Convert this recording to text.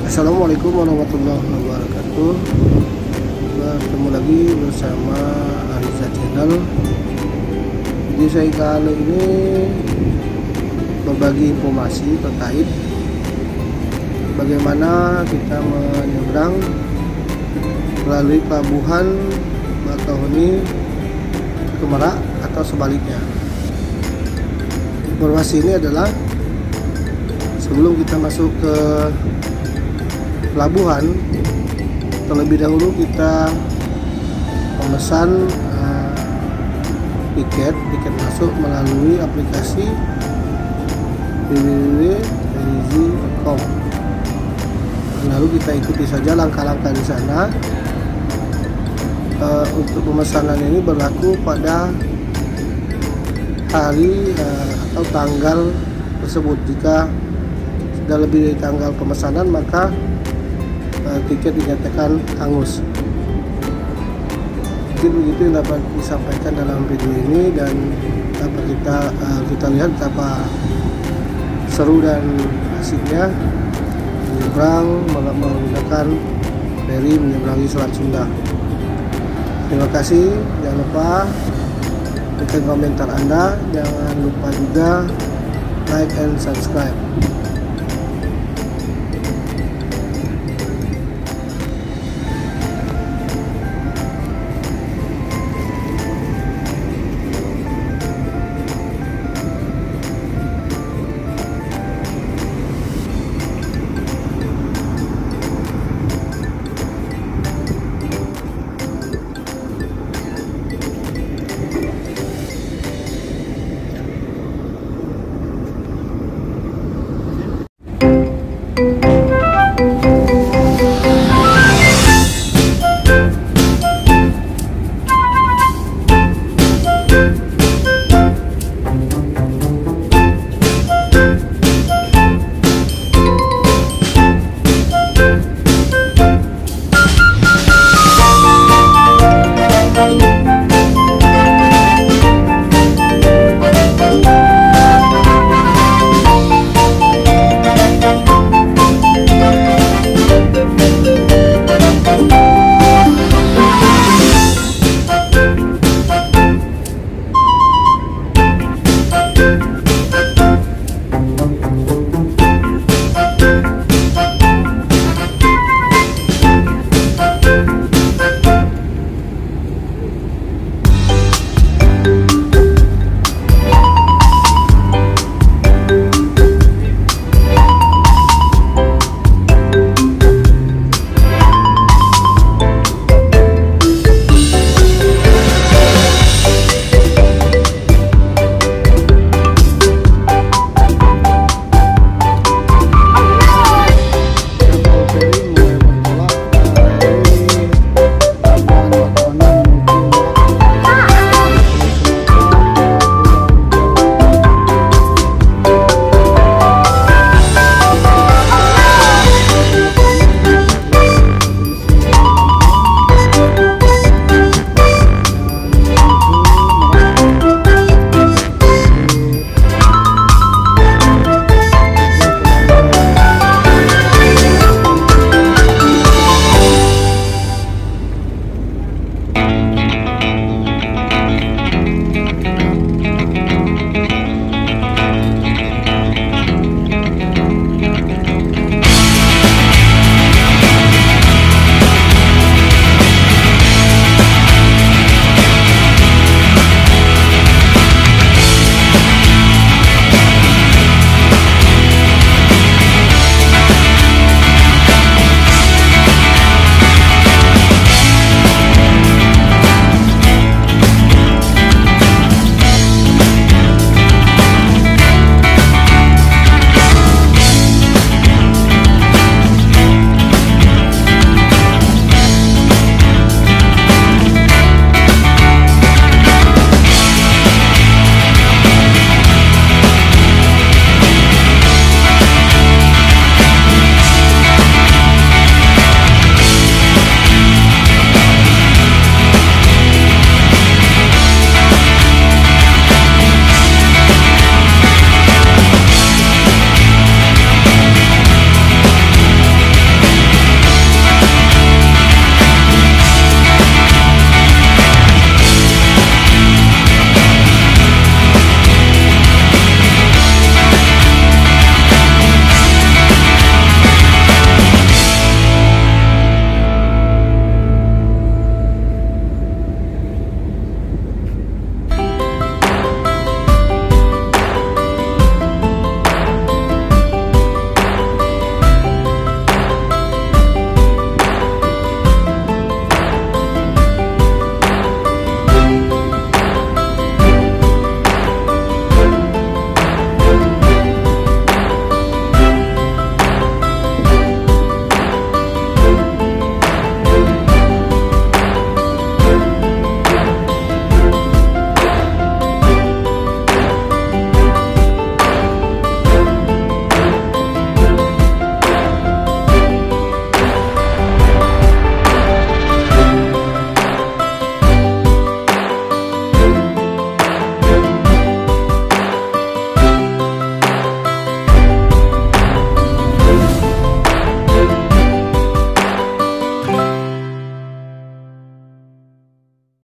Assalamualaikum warahmatullahi wabarakatuh. Bertemu lagi bersama Ferizy Channel. Jadi saya kali ini berbagi informasi terkait bagaimana kita menyeberang melalui Pelabuhan Bakauheni ke Merak atau sebaliknya. Informasi ini adalah sebelum kita masuk ke pelabuhan, terlebih dahulu kita memesan tiket masuk melalui aplikasi www.ferizy.com. Lalu kita ikuti saja langkah-langkah di sana. Untuk pemesanan ini berlaku pada hari atau tanggal tersebut. Jika sudah lebih dari tanggal pemesanan, maka tiket dinyatakan hangus. Mungkin begitu yang dapat disampaikan dalam video ini, dan dapat kita lihat betapa seru dan asiknya menyeberang menggunakan feri menyeberangi Selat Sunda. Terima kasih. Jangan lupa berikan komentar Anda. Jangan lupa juga like and subscribe.